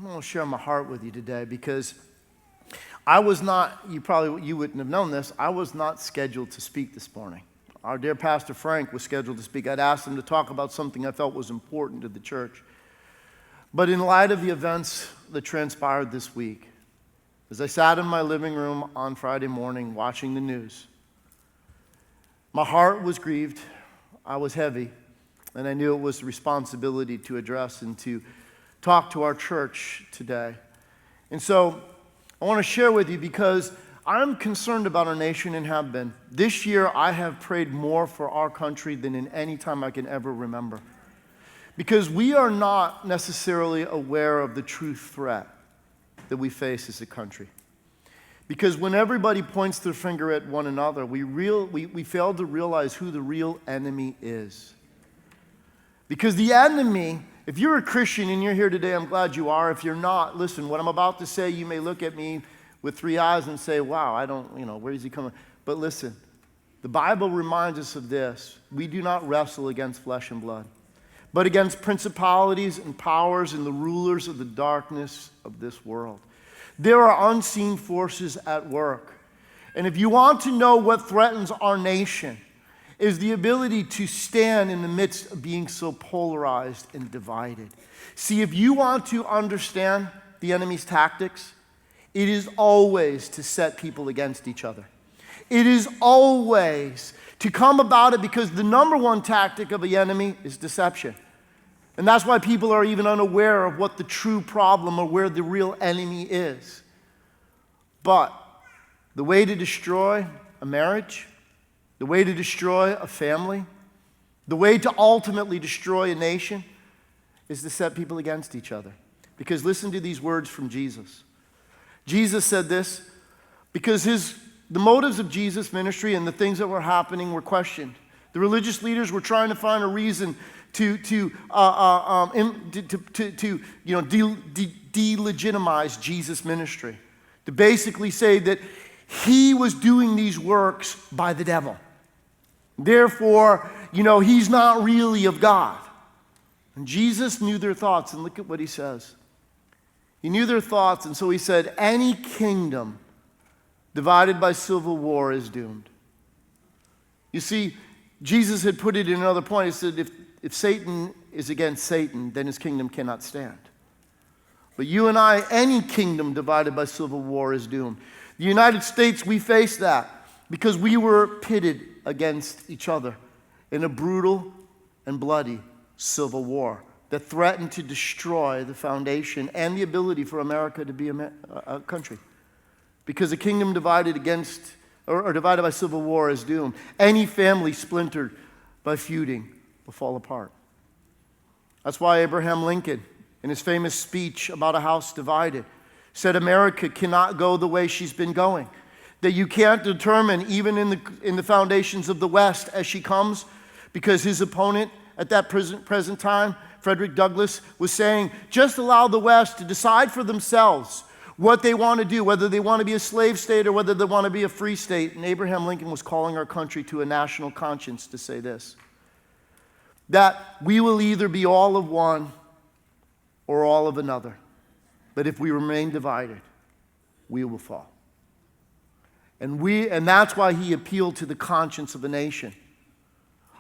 want to share my heart with you today because I was not, you wouldn't have known this, I was not scheduled to speak this morning. Our dear Pastor Frank was scheduled to speak. I'd asked him to talk about something I felt was important to the church. But in light of the events that transpired this week, as I sat in my living room on Friday morning watching the news, my heart was grieved, I was heavy, and I knew it was a responsibility to address and to talk to our church today. And so I want to share with you because I'm concerned about our nation and have been. This year I have prayed more for our country than in any time I can ever remember. Because we are not necessarily aware of the true threat that we face as a country. Because when everybody points their finger at one another, we fail to realize who the real enemy is. Because the enemy, if you're a Christian and you're here today, I'm glad you are. If you're not, listen, what I'm about to say, you may look at me with three eyes and say, wow, I don't, where is he coming? But listen, the Bible reminds us of this. We do not wrestle against flesh and blood, but against principalities and powers and the rulers of the darkness of this world. There are unseen forces at work. And if you want to know what threatens our nation, is the ability to stand in the midst of being so polarized and divided. See, if you want to understand the enemy's tactics, it is always to set people against each other. It is always to come about it because the number one tactic of the enemy is deception. And that's why people are even unaware of what the true problem or where the real enemy is. But the way to destroy a marriage, the way to destroy a family, the way to ultimately destroy a nation is to set people against each other. Because listen to these words from Jesus. Jesus said this because the motives of Jesus' ministry and the things that were happening were questioned. The religious leaders were trying to find a reason to delegitimize Jesus' ministry, to basically say that he was doing these works by the devil. Therefore, he's not really of God. And Jesus knew their thoughts, and look at what he says. He knew their thoughts, and so he said, any kingdom divided by civil war is doomed. You see, Jesus had put it in another point. He said, if Satan is against Satan, then his kingdom cannot stand. But you and I, any kingdom divided by civil war is doomed. The United States, we face that because we were pitted against each other in a brutal and bloody civil war that threatened to destroy the foundation and the ability for America to be a country. Because a kingdom divided against or divided by civil war is doomed. Any family splintered by feuding will fall apart. That's why Abraham Lincoln, in his famous speech about a house divided, said America cannot go the way she's been going. That you can't determine, even in the foundations of the West as she comes, because his opponent at that present time, Frederick Douglass, was saying, just allow the West to decide for themselves what they want to do, whether they want to be a slave state or whether they want to be a free state. And Abraham Lincoln was calling our country to a national conscience to say this, that we will either be all of one or all of another. But if we remain divided, we will fall. And that's why he appealed to the conscience of the nation,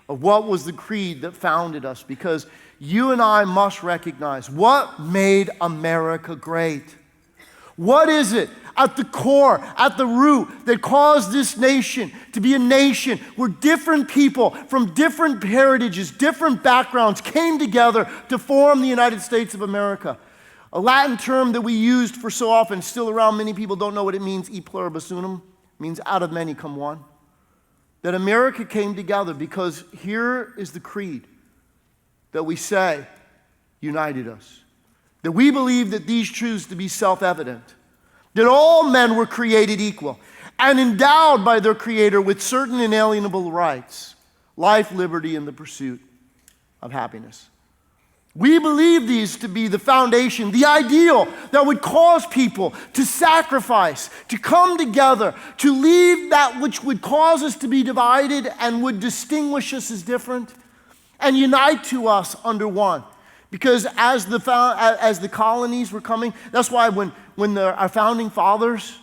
of what was the creed that founded us, because you and I must recognize what made America great. What is it at the core, at the root, that caused this nation to be a nation where different people from different heritages, different backgrounds came together to form the United States of America? A Latin term that we used for so often, still around, many people don't know what it means, e pluribus unum, means out of many come one. That America came together because here is the creed that we say united us. That we believe that these truths to be self-evident. That all men were created equal and endowed by their Creator with certain inalienable rights, life, liberty, and the pursuit of happiness. We believe these to be the foundation, the ideal that would cause people to sacrifice, to come together, to leave that which would cause us to be divided and would distinguish us as different and unite to us under one. Because as the colonies were coming, that's why when our founding fathers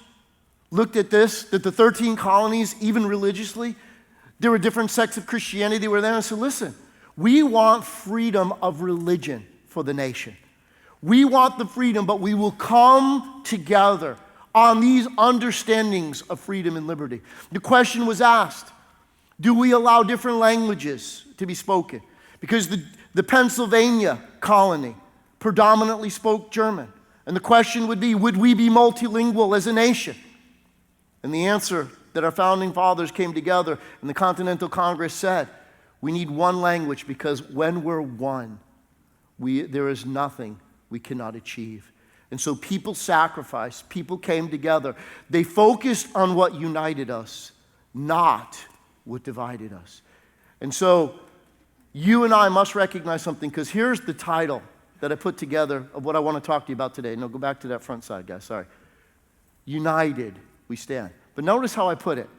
looked at this, that the 13 colonies, even religiously, there were different sects of Christianity that were there and said, listen, we want freedom of religion for the nation. We want the freedom, but we will come together on these understandings of freedom and liberty. The question was asked, do we allow different languages to be spoken? Because the Pennsylvania colony predominantly spoke German. And the question would be, would we be multilingual as a nation? And the answer that our founding fathers came together and the Continental Congress said, we need one language because when we're one, there is nothing we cannot achieve. And so people sacrificed, people came together. They focused on what united us, not what divided us. And so you and I must recognize something, because here's the title that I put together of what I want to talk to you about today. No, go back to that front side, guys, sorry. United we stand. But notice how I put it.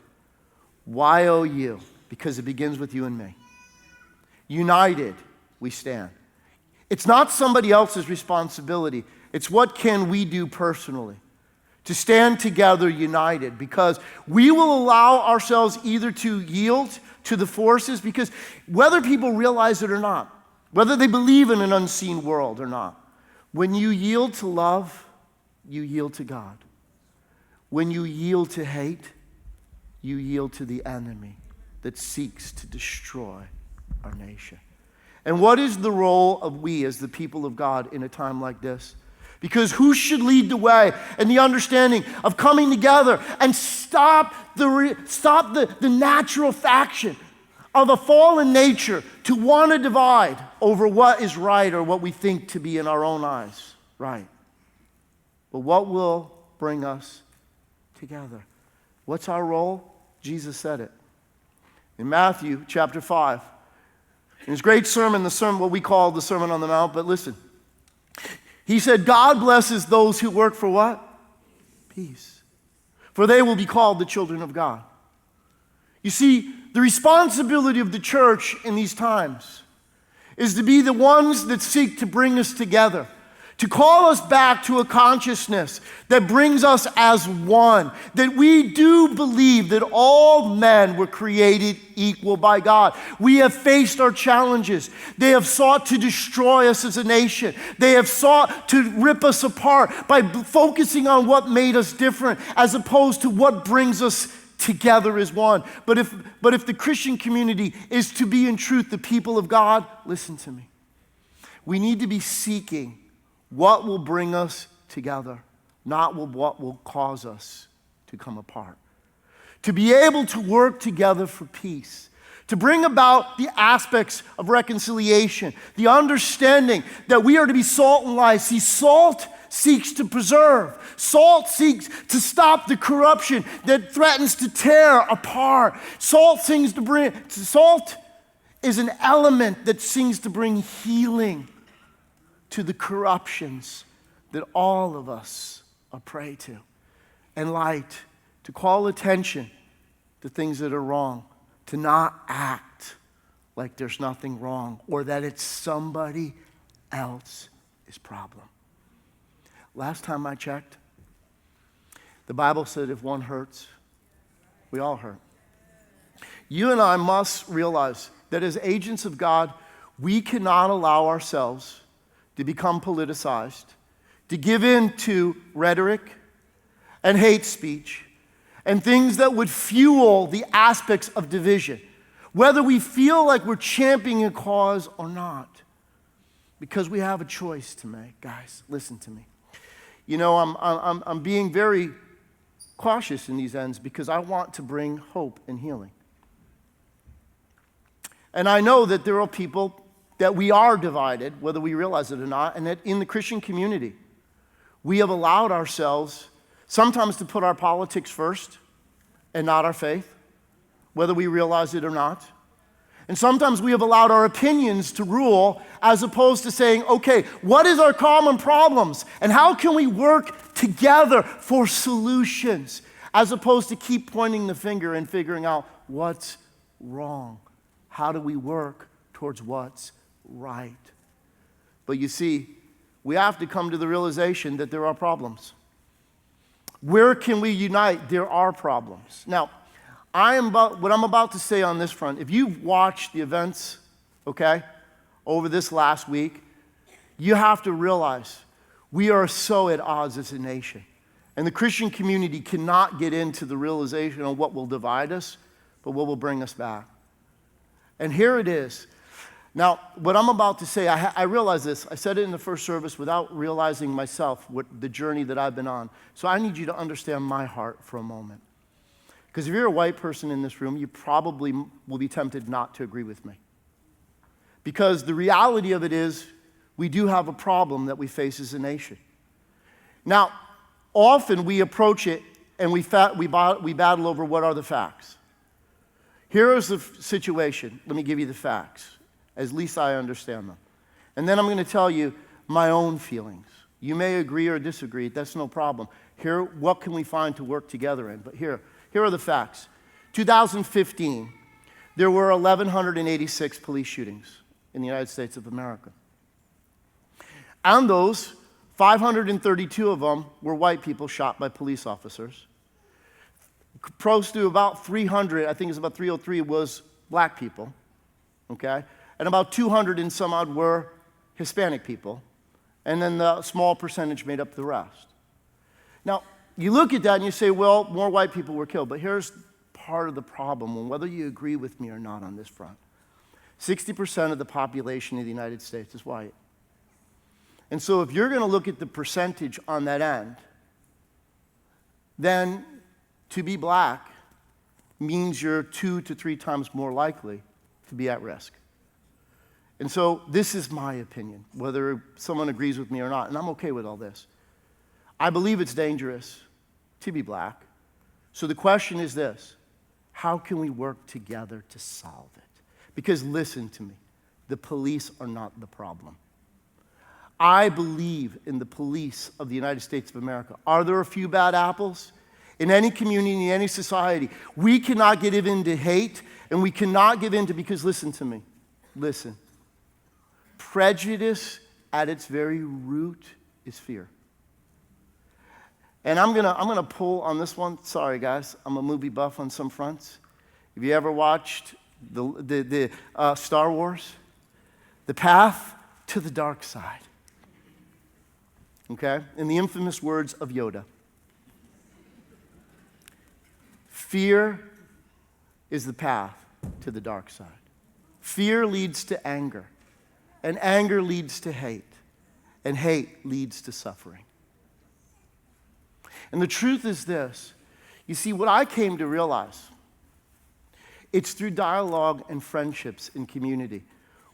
Y-O-U, because it begins with you and me. United we stand. It's not somebody else's responsibility. It's what can we do personally to stand together united, because we will allow ourselves either to yield to the forces, because whether people realize it or not, whether they believe in an unseen world or not, when you yield to love, you yield to God. When you yield to hate, you yield to the enemy that seeks to destroy our nation. And what is the role of we as the people of God in a time like this? Because who should lead the way in the understanding of coming together and stop the natural faction of a fallen nature to want to divide over what is right or what we think to be in our own eyes right? But what will bring us together? What's our role? Jesus said it. In Matthew chapter 5, in his great sermon, what we call the Sermon on the Mount, but listen. He said, God blesses those who work for what? Peace. For they will be called the children of God. You see, the responsibility of the church in these times is to be the ones that seek to bring us together, to call us back to a consciousness that brings us as one, that we do believe that all men were created equal by God. We have faced our challenges. They have sought to destroy us as a nation. They have sought to rip us apart by focusing on what made us different as opposed to what brings us together as one. But if the Christian community is to be in truth the people of God, listen to me. We need to be seeking what will bring us together, not what will cause us to come apart. To be able to work together for peace, to bring about the aspects of reconciliation, the understanding that we are to be salt and light. See, salt seeks to preserve. Salt seeks to stop the corruption that threatens to tear apart. Salt is an element that seems to bring healing to the corruptions that all of us are prey to. And light, to call attention to things that are wrong, to not act like there's nothing wrong or that it's somebody else's problem. Last time I checked, the Bible said if one hurts, we all hurt. You and I must realize that as agents of God, we cannot allow ourselves to become politicized, to give in to rhetoric and hate speech and things that would fuel the aspects of division, whether we feel like we're championing a cause or not, because we have a choice to make. Guys, listen to me. You know, I'm being very cautious in these ends because I want to bring hope and healing. And I know that there are people that we are divided, whether we realize it or not, and that in the Christian community, we have allowed ourselves sometimes to put our politics first and not our faith, whether we realize it or not. And sometimes we have allowed our opinions to rule as opposed to saying, okay, what is our common problems? And how can we work together for solutions? As opposed to keep pointing the finger and figuring out what's wrong. How do we work towards what's right? But you see, we have to come to the realization that there are problems. Where can we unite? There are problems. Now, what I'm about to say on this front, if you've watched the events, okay, over this last week, you have to realize we are so at odds as a nation. And the Christian community cannot get into the realization of what will divide us, but what will bring us back. And here it is. Now, what I'm about to say, I realize this. I said it in the first service without realizing myself what the journey that I've been on. So I need you to understand my heart for a moment. Because if you're a white person in this room, you probably will be tempted not to agree with me. Because the reality of it is, we do have a problem that we face as a nation. Now, often we approach it and we battle over what are the facts. Here is the situation. Let me give you the facts, as least I understand them. And then I'm going to tell you my own feelings. You may agree or disagree. That's no problem. Here, what can we find to work together in? But here are the facts. 2015, there were 1,186 police shootings in the United States of America. And those, 532 of them were white people shot by police officers. Close to about 300, I think it's about 303, was black people, okay? And about 200 and some odd were Hispanic people. And then the small percentage made up the rest. Now, you look at that and you say, well, more white people were killed. But here's part of the problem, and whether you agree with me or not on this front. 60% of the population of the United States is white. And so if you're going to look at the percentage on that end, then to be black means you're 2 to 3 times more likely to be at risk. And so this is my opinion, whether someone agrees with me or not, and I'm okay with all this. I believe it's dangerous to be black. So the question is this: how can we work together to solve it? Because listen to me, the police are not the problem. I believe in the police of the United States of America. Are there a few bad apples? In any community, in any society, we cannot give in to hate, and we cannot give in to, because listen to me, listen. Prejudice at its very root is fear. And I'm gonna pull on this one. Sorry, guys, I'm a movie buff on some fronts. Have you ever watched the Star Wars? The Path to the Dark Side. Okay? In the infamous words of Yoda. Fear is the path to the dark side. Fear leads to anger, and anger leads to hate, and hate leads to suffering. And the truth is this. You see, what I came to realize, it's through dialogue and friendships in community.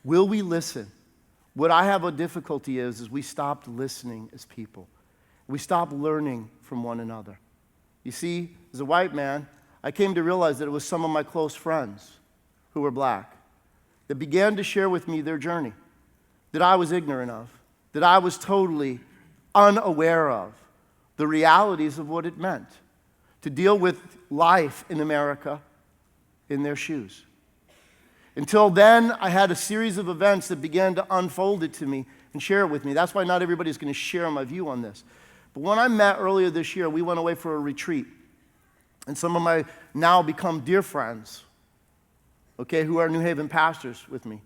Will we listen? What I have a difficulty is we stopped listening as people. We stopped learning from one another. You see, as a white man, I came to realize that it was some of my close friends who were black that began to share with me their journey that I was ignorant of, that I was totally unaware of, the realities of what it meant to deal with life in America in their shoes. Until then, I had a series of events that began to unfold it to me and share it with me. That's why not everybody's going to share my view on this. But when I met earlier this year, we went away for a retreat. And some of my now become dear friends, okay, who are New Haven pastors with me,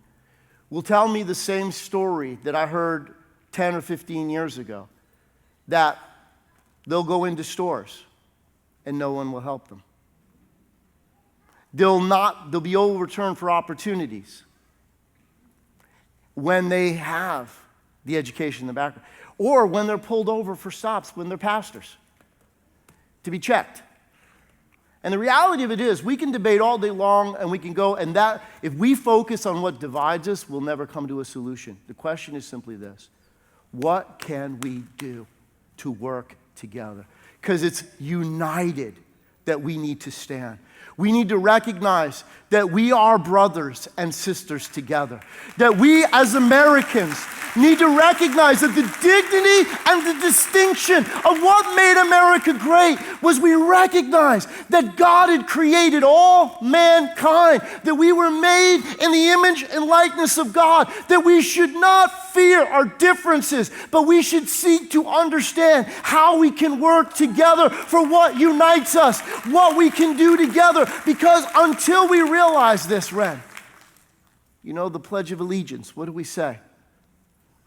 will tell me the same story that I heard 10 or 15 years ago, that they'll go into stores and no one will help them. They'll be overturned for opportunities when they have the education in the background, or when they're pulled over for stops when they're pastors to be checked. And the reality of it is, we can debate all day long and we can go, and that, if we focus on what divides us, we'll never come to a solution. The question is simply this: what can we do to work together? Because it's united that we need to stand. We need to recognize that we are brothers and sisters together. That we as Americans need to recognize that the dignity and the distinction of what made America great was we recognized that God had created all mankind, that we were made in the image and likeness of God, that we should not fear our differences, but we should seek to understand how we can work together for what unites us, what we can do together. Because until we realize this, Ren, you know the Pledge of Allegiance, what do we say?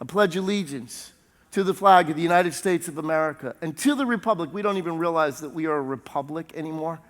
I pledge allegiance to the flag of the United States of America and to the republic. We don't even realize that we are a republic anymore.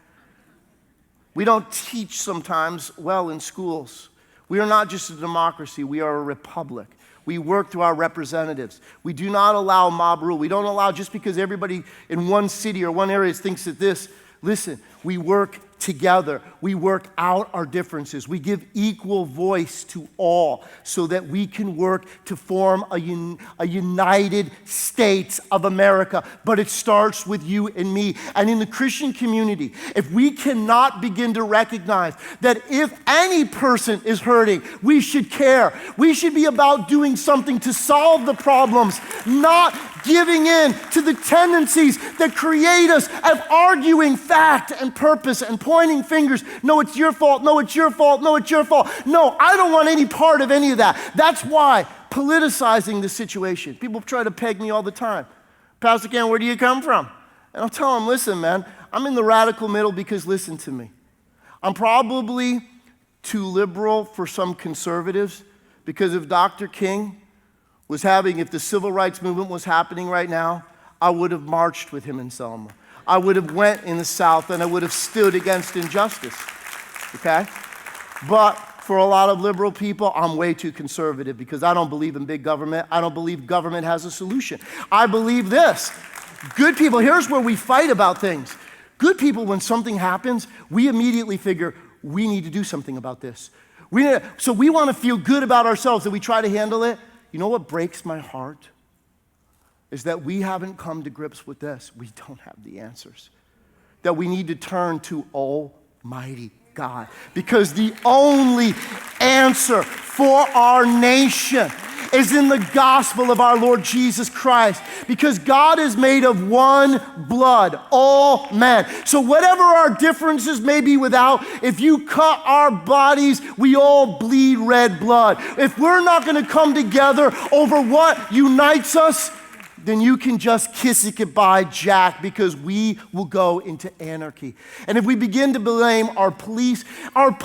We don't teach sometimes well in schools. We are not just a democracy, we are a republic. We work through our representatives. We do not allow mob rule. We don't allow just because everybody in one city or one area thinks that this. Listen, we work together. We work out our differences. We give equal voice to all so that we can work to form a United States of America. But it starts with you and me. And in the Christian community, if we cannot begin to recognize that if any person is hurting, we should care. We should be about doing something to solve the problems, not giving in to the tendencies that create us of arguing fact and purpose and pointing fingers. No, it's your fault. No, it's your fault. No, it's your fault. No, I don't want any part of any of that. That's why politicizing the situation. People try to peg me all the time. Pastor Ken, where do you come from? And I'll tell them, listen, man, I'm in the radical middle because listen to me. I'm probably too liberal for some conservatives because if Dr. King was having, if the civil rights movement was happening right now, I would have marched with him in Selma. I would have went in the South and I would have stood against injustice, okay? But for a lot of liberal people, I'm way too conservative because I don't believe in big government. I don't believe government has a solution. I believe this. Good people, here's where we fight about things. Good people, when something happens, we immediately figure, we need to do something about this. So we want to feel good about ourselves and we try to handle it. You know what breaks my heart? Is that we haven't come to grips with this. We don't have the answers. That we need to turn to Almighty God. Because the only answer for our nation is in the gospel of our Lord Jesus Christ. Because God is made of one blood, all men. So whatever our differences may be without, if you cut our bodies, we all bleed red blood. If we're not going to come together over what unites us, then you can just kiss it goodbye, Jack, because we will go into anarchy. And if we begin to blame our police are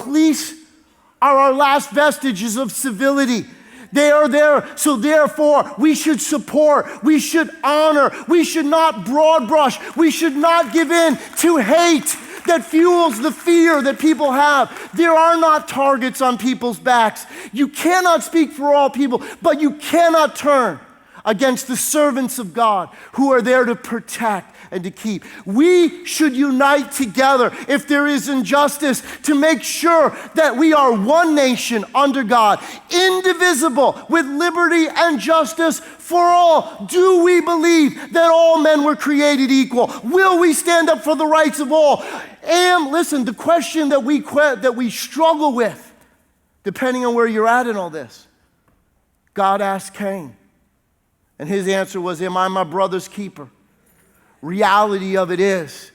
our last vestiges of civility. They are there, so therefore we should support, we should honor, we should not broad brush, we should not give in to hate that fuels the fear that people have. There are not targets on people's backs. You cannot speak for all people, but you cannot turn against the servants of God who are there to protect and to keep. We should unite together if there is injustice to make sure that we are one nation under God, indivisible with liberty and justice for all. Do we believe that all men were created equal? Will we stand up for the rights of all? And listen, the question that we struggle with, depending on where you're at in all this, God asked Cain, and his answer was, am I my brother's keeper? Reality of it is,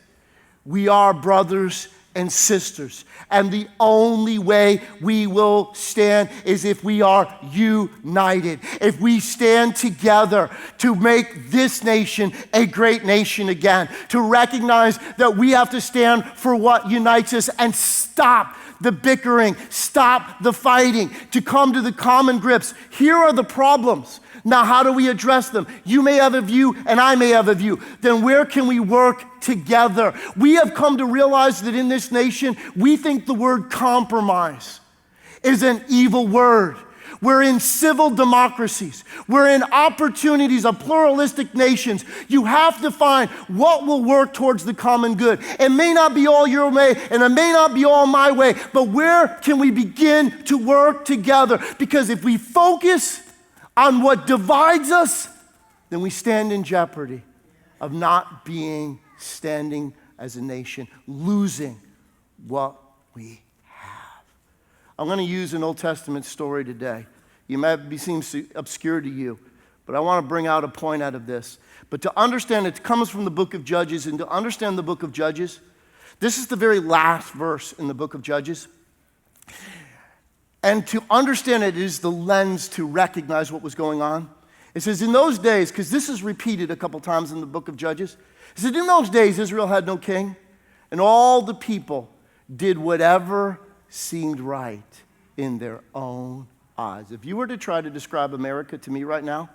we are brothers and sisters. And the only way we will stand is if we are united. If we stand together to make this nation a great nation again. To recognize that we have to stand for what unites us and stop the bickering, stop the fighting, to come to the common grips. Here are the problems. Now, how do we address them? You may have a view and I may have a view. Then where can we work together? We have come to realize that in this nation, we think the word compromise is an evil word. We're in civil democracies. We're in opportunities of pluralistic nations. You have to find what will work towards the common good. It may not be all your way, and it may not be all my way, but where can we begin to work together? Because if we focus on what divides us, then we stand in jeopardy of not standing as a nation, losing what we have. I'm going to use an Old Testament story today. You might seem obscure to you, but I want to bring out a point out of this. But to understand, it comes from the book of Judges, and to understand the book of Judges, this is the very last verse in the book of Judges. And to understand it is the lens to recognize what was going on. It says, in those days, because this is repeated a couple times in the book of Judges, it said, in those days Israel had no king, and all the people did whatever seemed right in their own eyes. If you were to try to describe America to me right now,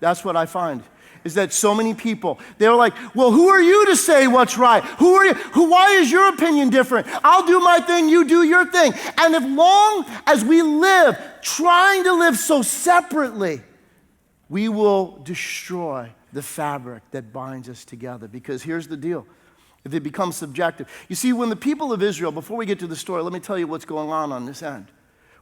that's what I find, is that so many people, they're like, well, who are you to say what's right? Who are you? Why is your opinion different? I'll do my thing, you do your thing. And as long as we live trying to live so separately, we will destroy the fabric that binds us together. Because here's the deal. If it becomes subjective. You see, when the people of Israel, before we get to the story, let me tell you what's going on this end.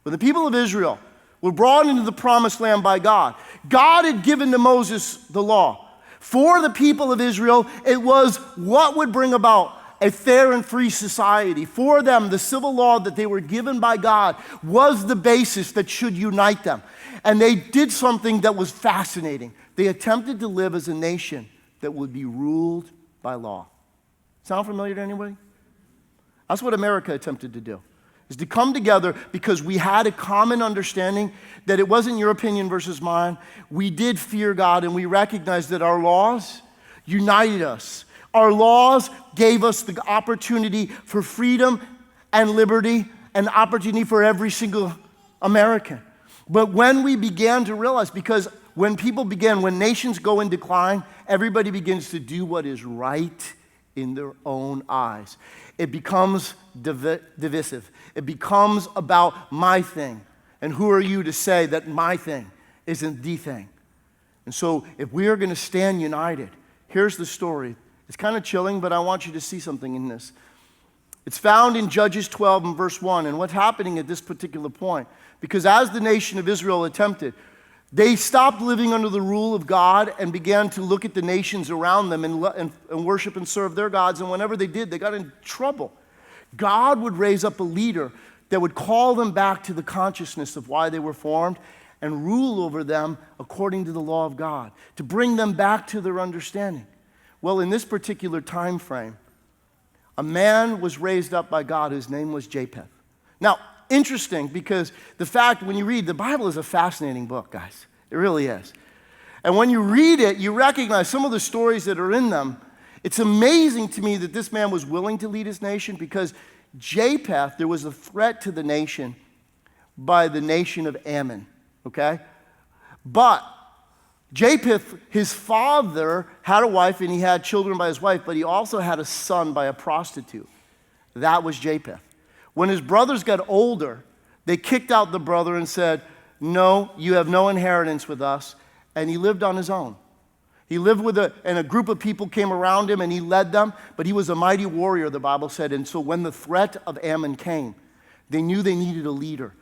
When the people of Israel were brought into the promised land by God, God had given to Moses the law. For the people of Israel, it was what would bring about a fair and free society. For them, the civil law that they were given by God was the basis that should unite them. And they did something that was fascinating. They attempted to live as a nation that would be ruled by law. Sound familiar to anybody? That's what America attempted to do, is to come together because we had a common understanding that it wasn't your opinion versus mine. We did fear God, and we recognized that our laws united us. Our laws gave us the opportunity for freedom and liberty and opportunity for every single American. But when we began to realize, because when nations go in decline, everybody begins to do what is right in their own eyes. It becomes divisive. It becomes about my thing. And who are you to say that my thing isn't the thing? And so if we are going to stand united, here's the story. It's kind of chilling, but I want you to see something in this. It's found in Judges 12 and verse 1. And what's happening at this particular point? Because as the nation of Israel attempted, they stopped living under the rule of God and began to look at the nations around them and worship and serve their gods. And whenever they did, they got in trouble. God would raise up a leader that would call them back to the consciousness of why they were formed and rule over them according to the law of God, to bring them back to their understanding. Well, in this particular time frame, a man was raised up by God whose name was Japheth. Now, interesting, because the fact, when you read, the Bible is a fascinating book, guys. It really is. And when you read it, you recognize some of the stories that are in them. It's amazing to me that this man was willing to lead his nation, because Japheth, there was a threat to the nation by the nation of Ammon, okay? But Japheth, his father, had a wife and he had children by his wife, but he also had a son by a prostitute. That was Japheth. When his brothers got older, they kicked out the brother and said, no, you have no inheritance with us. And he lived on his own. He lived and a group of people came around him and he led them, but he was a mighty warrior, the Bible said. And so when the threat of Ammon came, they knew they needed a leader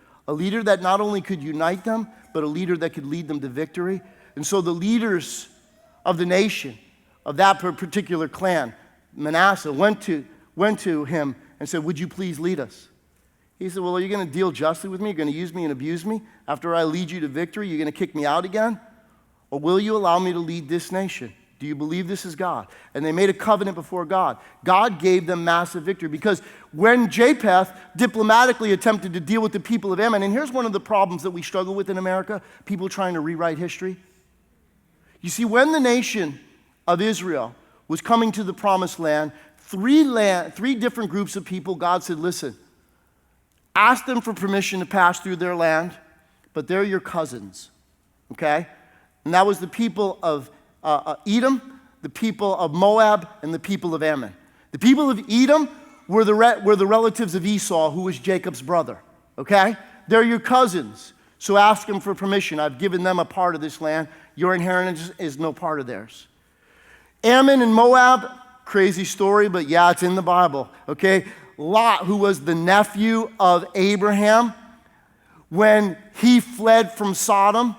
that not only could unite them, but a leader that could lead them to victory. And so the leaders of the nation, of that particular clan, Manasseh, went to him and said, would you please lead us? He said, well, are you going to deal justly with me? You're going to use me and abuse me? After I lead you to victory, you're going to kick me out again? Or will you allow me to lead this nation? Do you believe this is God? And they made a covenant before God. God gave them massive victory, because when Japheth diplomatically attempted to deal with the people of Ammon, and here's one of the problems that we struggle with in America, people trying to rewrite history. You see, when the nation of Israel was coming to the promised land, three different groups of people, God said, listen, ask them for permission to pass through their land, but they're your cousins, okay? And that was the people of Edom, the people of Moab, and the people of Ammon. The people of Edom were the relatives of Esau, who was Jacob's brother, okay? They're your cousins, so ask them for permission. I've given them a part of this land. Your inheritance is no part of theirs. Ammon and Moab, crazy story, but yeah, it's in the Bible, okay? Lot, who was the nephew of Abraham, when he fled from Sodom,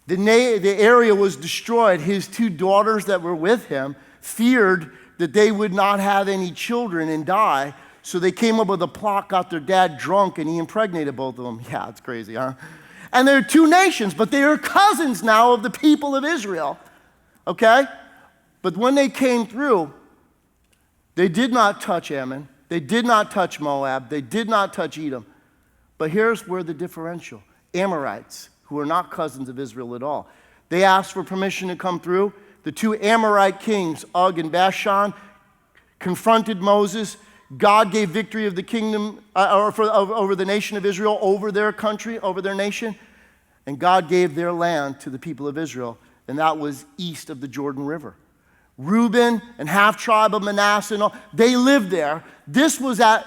the area was destroyed. His two daughters that were with him feared that they would not have any children and die, so they came up with a plot, got their dad drunk, and he impregnated both of them. Yeah, it's crazy, huh? And they're two nations, but they are cousins now of the people of Israel, okay? But when they came through, they did not touch Ammon. They did not touch Moab. They did not touch Edom. But here's where the differential. Amorites, who are not cousins of Israel at all, they asked for permission to come through. The two Amorite kings, Og and Bashan, confronted Moses. God gave victory of the kingdom over the nation of Israel, over their country, over their nation. And God gave their land to the people of Israel, and that was east of the Jordan River. Reuben and half tribe of Manasseh, and all, they lived there. This was at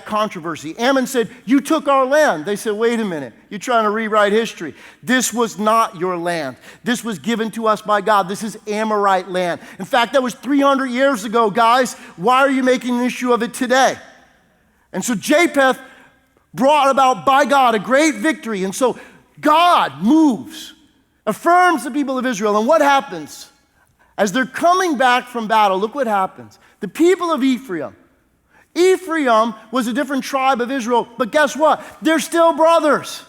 controversy. Ammon said, "You took our land." They said, "Wait a minute, you're trying to rewrite history. This was not your land. This was given to us by God. This is Amorite land. In fact, that was 300 years ago, guys. Why are you making an issue of it today?" And so Japheth brought about by God a great victory. And so God moves, affirms the people of Israel. And what happens? As they're coming back from battle, look what happens. The people of Ephraim was a different tribe of Israel, but guess what? They're still brothers.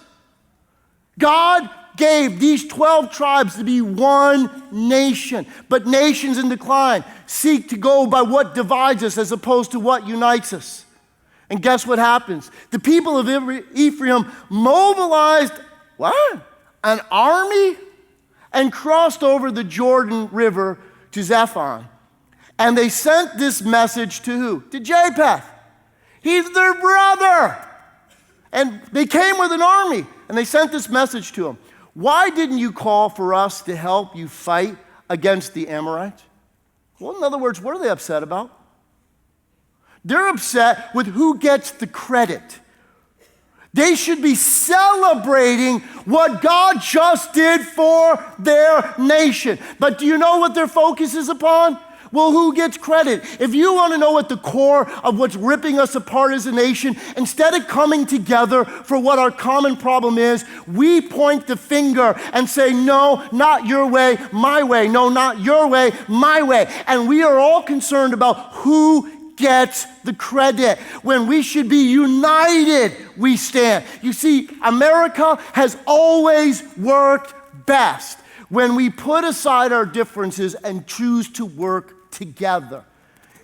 God gave these 12 tribes to be one nation, but nations in decline seek to go by what divides us as opposed to what unites us. And guess what happens? The people of Ephraim mobilized, an army and crossed over the Jordan River to Zephon. And they sent this message to who? To Japheth. He's their brother. And they came with an army, and they sent this message to him. Why didn't you call for us to help you fight against the Amorites? Well, in other words, what are they upset about? They're upset with who gets the credit. They should be celebrating what God just did for their nation. But do you know what their focus is upon? Well, who gets credit? If you want to know what the core of what's ripping us apart as a nation, instead of coming together for what our common problem is, we point the finger and say, "No, not your way, my way. No, not your way, my way." And we are all concerned about who gets the credit when we should be united we stand. You see, America has always worked best when we put aside our differences and choose to work together.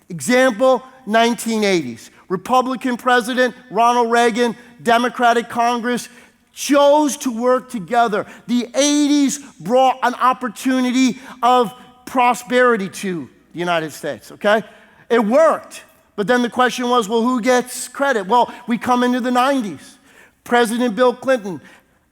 Example, 1980s. Republican President Ronald Reagan, Democratic Congress chose to work together. The 80s brought an opportunity of prosperity to the United States, okay? It worked. But then the question was, well, who gets credit? Well, we come into the 90s. President Bill Clinton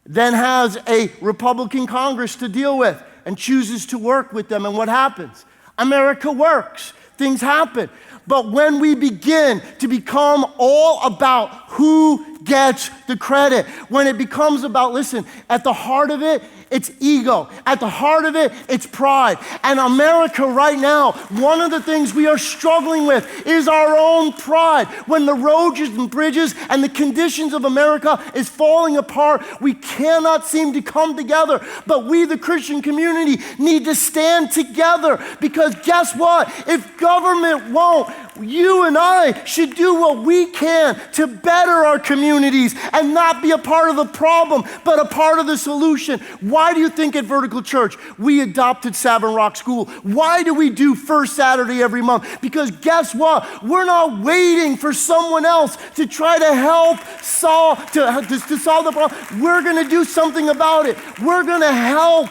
then has a Republican Congress to deal with and chooses to work with them. And what happens? America works. Things happen. But when we begin to become all about who gets the credit, when it becomes about, listen, at the heart of it, it's ego. At the heart of it, it's pride. And America right now, one of the things we are struggling with is our own pride. When the roads and bridges and the conditions of America is falling apart, we cannot seem to come together. But we, the Christian community, need to stand together, because guess what? If government won't, you and I should do what we can to better our communities and not be a part of the problem, but a part of the solution. Why do you think at Vertical Church we adopted Savin Rock School? Why do we do first Saturday every month? Because guess what? We're not waiting for someone else to try to help solve the problem. We're going to do something about it. We're going to help.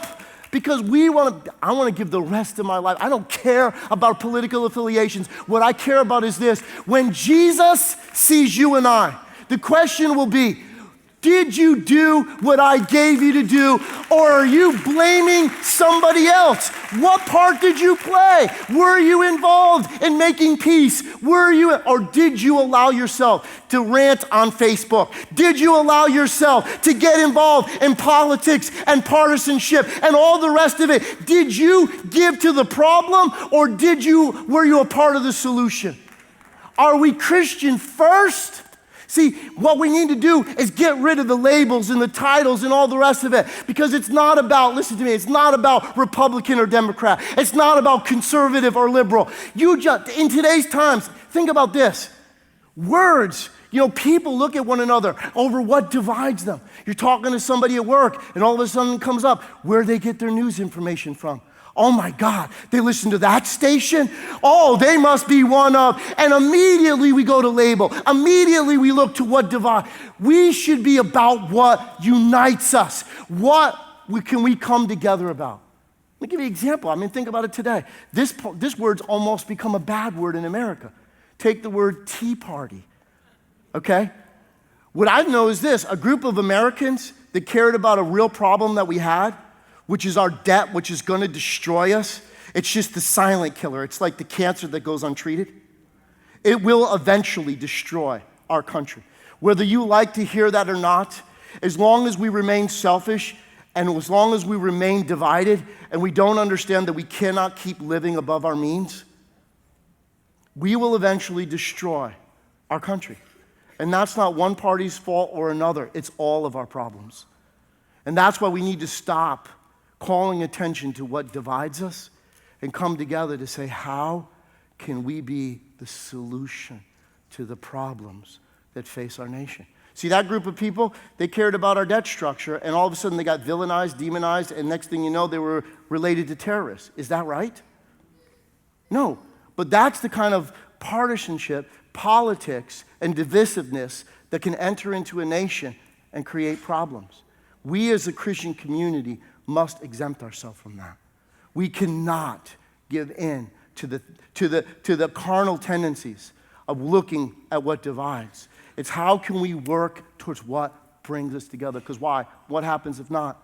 Because I want to give the rest of my life. I don't care about political affiliations. What I care about is this. When Jesus sees you and I, the question will be, did you do what I gave you to do, or are you blaming somebody else? What part did you play? Were you involved in making peace? Or did you allow yourself to rant on Facebook? Did you allow yourself to get involved in politics and partisanship and all the rest of it? Did you give to the problem, or were you a part of the solution? Are we Christian first? See, what we need to do is get rid of the labels and the titles and all the rest of it, because it's not about, listen to me, it's not about Republican or Democrat. It's not about conservative or liberal. In today's times, think about this. Words, people look at one another over what divides them. You're talking to somebody at work, and all of a sudden it comes up where they get their news information from. Oh my God, they listen to that station? Oh, they must be one of. And immediately we go to label. Immediately we look to what divides. We should be about what unites us. Can we come together about? Let me give you an example. I mean, think about it today. This word's almost become a bad word in America. Take the word Tea Party, okay? What I know is this, a group of Americans that cared about a real problem that we had, which is our debt, which is going to destroy us. It's just the silent killer. It's like the cancer that goes untreated. It will eventually destroy our country. Whether you like to hear that or not, as long as we remain selfish and as long as we remain divided and we don't understand that we cannot keep living above our means, we will eventually destroy our country. And that's not one party's fault or another. It's all of our problems. And that's why we need to stop calling attention to what divides us and come together to say, how can we be the solution to the problems that face our nation? See, that group of people, they cared about our debt structure, and all of a sudden they got villainized, demonized, and next thing you know, they were related to terrorists. Is that right? No. But that's the kind of partisanship, politics, and divisiveness that can enter into a nation and create problems. We as a Christian community must exempt ourselves from that. We cannot give in to the carnal tendencies of looking at what divides. It's how can we work towards what brings us together? Because why? What happens if not?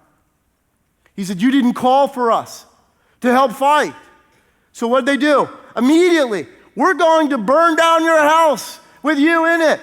He said, you didn't call for us to help fight. So what'd they do? Immediately, we're going to burn down your house with you in it.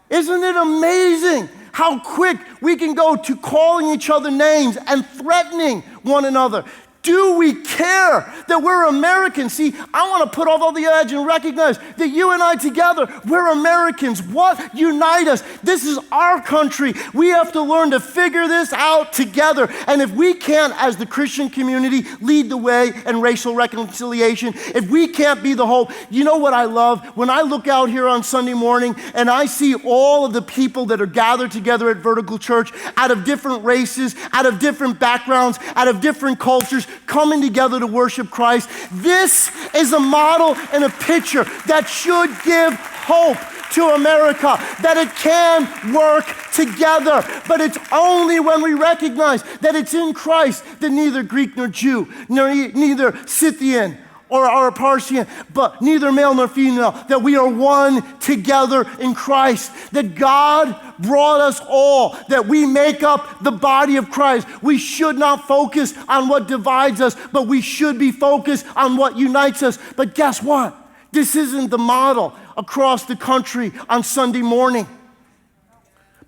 Isn't it amazing how quick we can go to calling each other names and threatening one another? Do we care that we're Americans? See, I want to put off all the edge and recognize that you and I together, we're Americans. What unite us? This is our country. We have to learn to figure this out together. And if we can't, as the Christian community, lead the way in racial reconciliation, if we can't be the hope, you know what I love? When I look out here on Sunday morning and I see all of the people that are gathered together at Vertical Church out of different races, out of different backgrounds, out of different cultures, coming together to worship Christ. This is a model and a picture that should give hope to America, that it can work together. But it's only when we recognize that it's in Christ that neither Greek nor Jew, neither Scythian or Parthian, but neither male nor female, that we are one together in Christ, that God brought us all, that we make up the body of Christ. We should not focus on what divides us, but we should be focused on what unites us. But guess what? This isn't the model across the country on Sunday morning.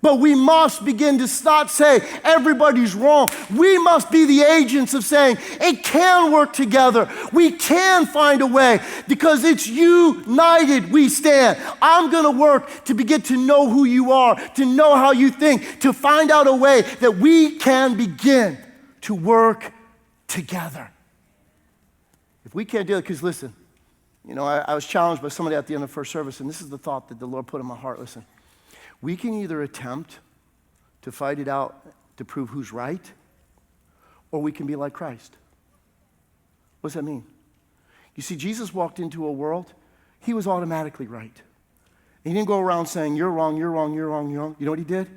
But we must begin to not say everybody's wrong. We must be the agents of saying it can work together. We can find a way because it's united we stand. I'm going to work to get to know who you are, to know how you think, to find out a way that we can begin to work together. If we can't do it, because listen, you know, I was challenged by somebody at the end of first service, and this is the thought that the Lord put in my heart. Listen. We can either attempt to fight it out to prove who's right, or we can be like Christ. What does that mean? You see, Jesus walked into a world, he was automatically right. He didn't go around saying, you're wrong, you're wrong, you're wrong, you're wrong. You know what he did?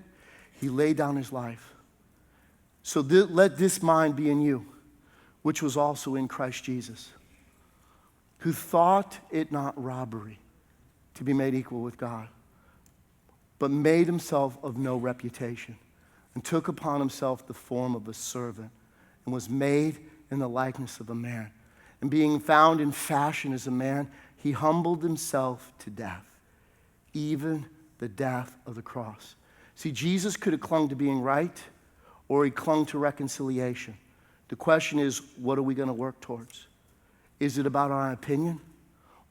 He laid down his life. So let this mind be in you, which was also in Christ Jesus, who thought it not robbery to be made equal with God, but made himself of no reputation, and took upon himself the form of a servant, and was made in the likeness of a man. And being found in fashion as a man, he humbled himself to death, even the death of the cross. See, Jesus could have clung to being right, or he clung to reconciliation. The question is, what are we going to work towards? Is it about our opinion,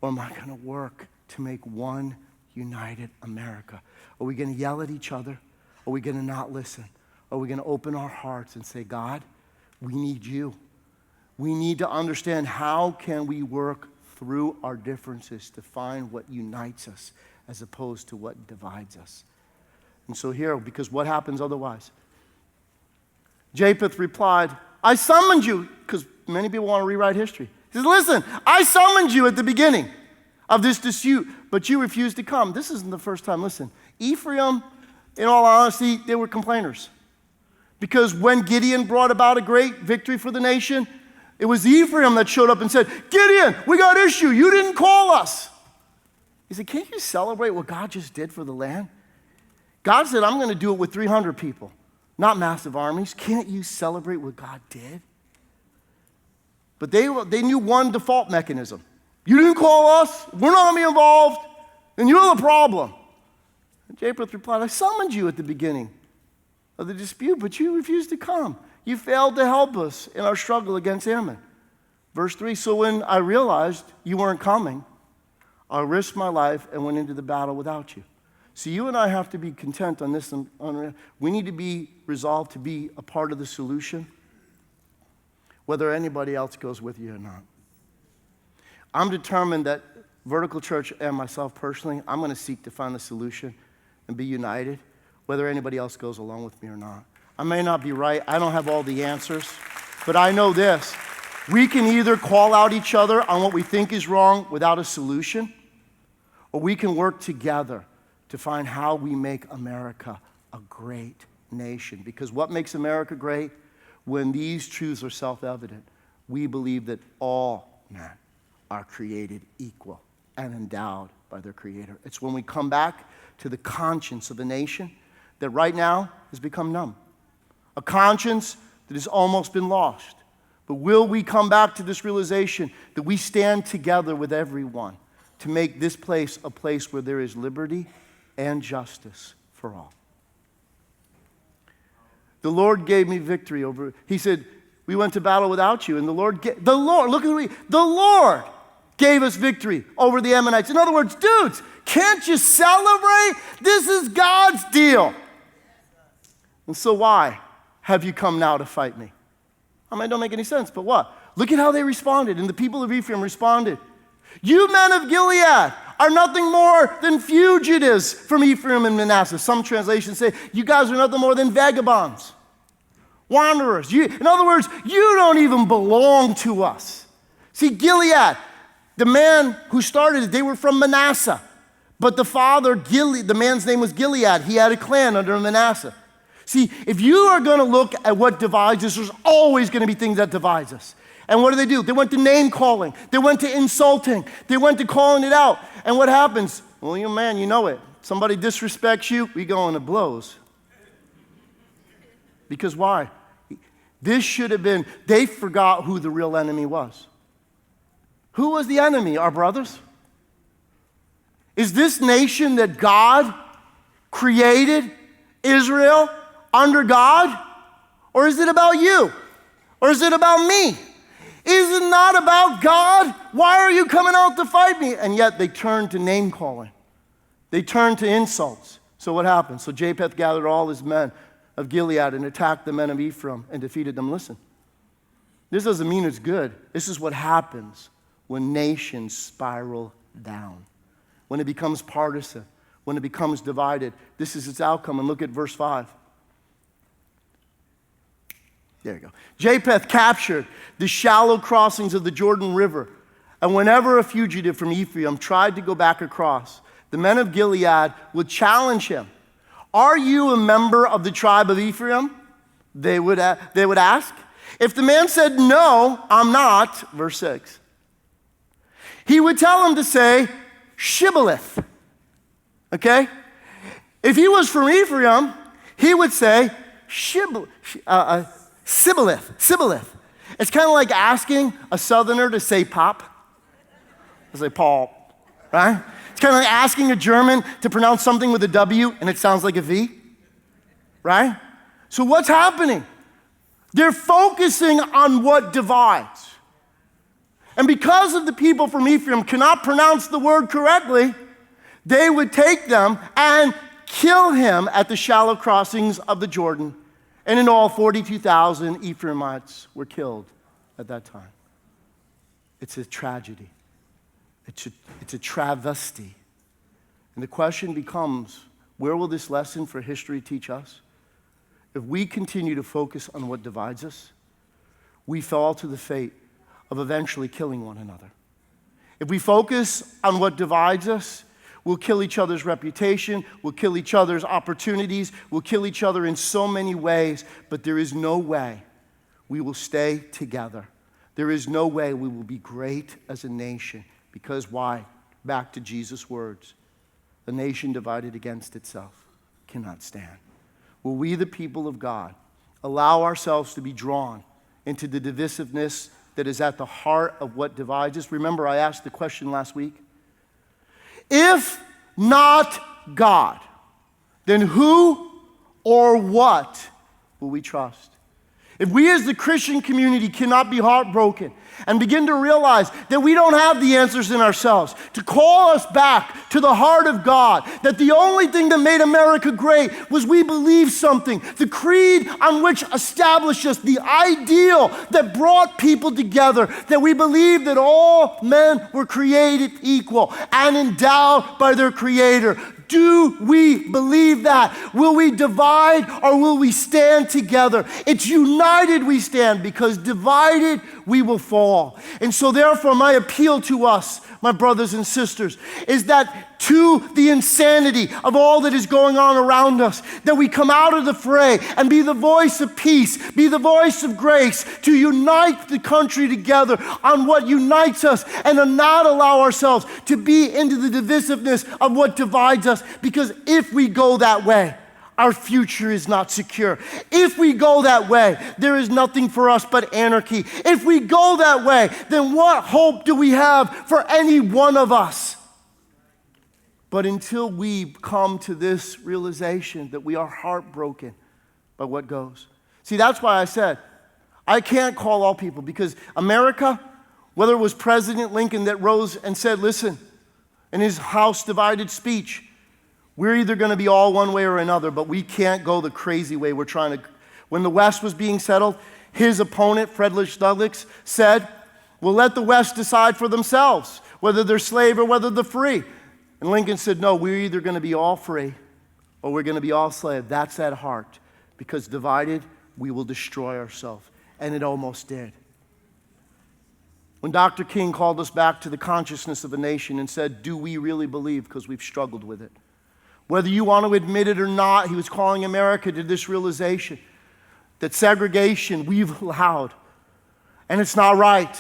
or am I going to work to make one united America? Are we going to yell at each other? Are we going to not listen? Are we going to open our hearts and say, God, we need you. We need to understand how can we work through our differences to find what unites us as opposed to what divides us. And so here, because what happens otherwise? Japheth replied, I summoned you, because many people want to rewrite history. He says, listen, I summoned you at the beginning of this dispute, but you refused to come. This isn't the first time. Listen, Ephraim, in all honesty, they were complainers. Because when Gideon brought about a great victory for the nation, it was Ephraim that showed up and said, Gideon, we got issue. You didn't call us. He said, can't you celebrate what God just did for the land? God said, I'm going to do it with 300 people, not massive armies. Can't you celebrate what God did? But they knew one default mechanism. You didn't call us. We're not going to be involved. And you're the problem. And Japheth replied, I summoned you at the beginning of the dispute, but you refused to come. You failed to help us in our struggle against Ammon. Verse 3, so when I realized you weren't coming, I risked my life and went into the battle without you. So you and I have to be content on this. We need to be resolved to be a part of the solution, whether anybody else goes with you or not. I'm determined that Vertical Church and myself personally, I'm going to seek to find the solution and be united, whether anybody else goes along with me or not. I may not be right. I don't have all the answers. But I know this. We can either call out each other on what we think is wrong without a solution, or we can work together to find how we make America a great nation. Because what makes America great? When these truths are self-evident, we believe that all men are created equal and endowed by their Creator. It's when we come back to the conscience of the nation that right now has become numb. A conscience that has almost been lost. But will we come back to this realization that we stand together with everyone to make this place a place where there is liberty and justice for all? The Lord gave me victory over, he said, we went to battle without you, and the Lord gave us victory over the Ammonites. In other words, dudes, can't you celebrate? This is God's deal. And so why have you come now to fight me? I mean, it don't make any sense, but what? Look at how they responded, and the people of Ephraim responded. You men of Gilead are nothing more than fugitives from Ephraim and Manasseh. Some translations say, you guys are nothing more than vagabonds, wanderers. In other words, you don't even belong to us. See, Gilead, the man who started it, they were from Manasseh. But the father, the man's name was Gilead. He had a clan under Manasseh. See, if you are going to look at what divides us, there's always going to be things that divides us. And what do? They went to name calling. They went to insulting. They went to calling it out. And what happens? Well, you man, you know it. Somebody disrespects you, we go into blows. Because why? This should have been, they forgot who the real enemy was. Who was the enemy, our brothers? Is this nation that God created, Israel, under God? Or is it about you? Or is it about me? Is it not about God? Why are you coming out to fight me? And yet they turned to name calling. They turned to insults. So what happened? So Japheth gathered all his men of Gilead and attacked the men of Ephraim and defeated them. Listen, this doesn't mean it's good. This is what happens when nations spiral down. When it becomes partisan, when it becomes divided. This is its outcome. And look at verse 5. There you go. Japheth captured the shallow crossings of the Jordan River. And whenever a fugitive from Ephraim tried to go back across, the men of Gilead would challenge him. Are you a member of the tribe of Ephraim? They would ask. If the man said, no, I'm not, verse 6, he would tell him to say, Shibboleth. Okay? If he was from Ephraim, he would say, Sibboleth. It's kind of like asking a southerner to say pop. I say Paul, right? It's kind of like asking a German to pronounce something with a W and it sounds like a V, right? So what's happening? They're focusing on what divides. And because of the people from Ephraim cannot pronounce the word correctly, they would take them and kill him at the shallow crossings of the Jordan. And in all, 42,000 Ephraimites were killed at that time. It's a tragedy. It's a travesty. And the question becomes, where will this lesson for history teach us? If we continue to focus on what divides us, we fall to the fate of eventually killing one another. If we focus on what divides us, we'll kill each other's reputation, we'll kill each other's opportunities, we'll kill each other in so many ways, but there is no way we will stay together. There is no way we will be great as a nation. Because why? Back to Jesus' words. A nation divided against itself cannot stand. Will we, the people of God, allow ourselves to be drawn into the divisiveness that is at the heart of what divides us? Remember, I asked the question last week. If not God, then who or what will we trust? If we as the Christian community cannot be heartbroken and begin to realize that we don't have the answers in ourselves, to call us back to the heart of God, that the only thing that made America great was we believed something, the creed on which established us, the ideal that brought people together, that we believed that all men were created equal and endowed by their Creator. Do we believe that? Will we divide or will we stand together? It's united we stand, because divided we will fall. And so therefore my appeal to us, my brothers and sisters, is that to the insanity of all that is going on around us, that we come out of the fray and be the voice of peace, be the voice of grace, to unite the country together on what unites us and to not allow ourselves to be into the divisiveness of what divides us. Because if we go that way, our future is not secure. If we go that way, there is nothing for us but anarchy. If we go that way, then what hope do we have for any one of us? But until we come to this realization that we are heartbroken by what goes. See, that's why I said, I can't call all people, because America, whether it was President Lincoln that rose and said, listen, in his House divided speech, we're either going to be all one way or another, but we can't go the crazy way we're trying to. When the West was being settled, his opponent, Frederick Douglass, said, well, let the West decide for themselves, whether they're slave or whether they're free. And Lincoln said, no, we're either going to be all free or we're going to be all slave. That's at heart, because divided, we will destroy ourselves. And it almost did. When Dr. King called us back to the consciousness of a nation and said, do we really believe, because we've struggled with it? Whether you want to admit it or not, he was calling America to this realization that segregation we've allowed, and it's not right.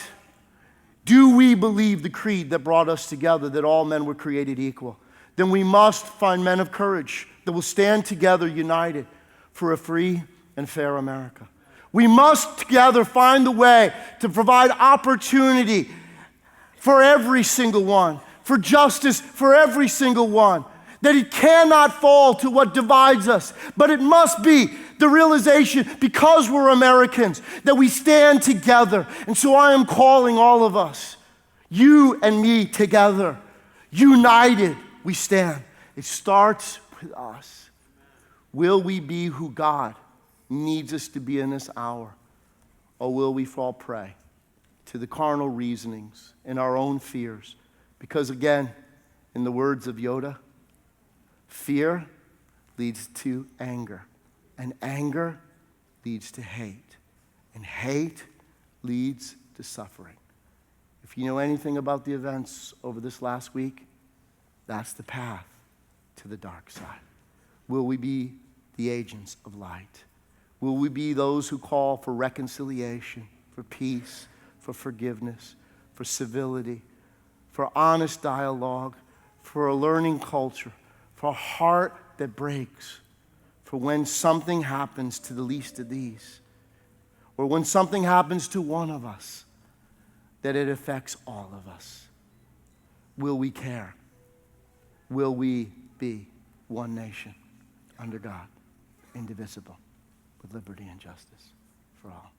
Do we believe the creed that brought us together, that all men were created equal? Then we must find men of courage that will stand together united for a free and fair America. We must together find the way to provide opportunity for every single one, for justice for every single one. That it cannot fall to what divides us, but it must be the realization, because we're Americans, that we stand together. And so I am calling all of us, you and me together, united we stand. It starts with us. Will we be who God needs us to be in this hour, or will we fall prey to the carnal reasonings and our own fears? Because again, in the words of Yoda, fear leads to anger, and anger leads to hate, and hate leads to suffering. If you know anything about the events over this last week, that's the path to the dark side. Will we be the agents of light? Will we be those who call for reconciliation, for peace, for forgiveness, for civility, for honest dialogue, for a learning culture, for a heart that breaks, for when something happens to the least of these, or when something happens to one of us, that it affects all of us? Will we care? Will we be one nation under God, indivisible, with liberty and justice for all?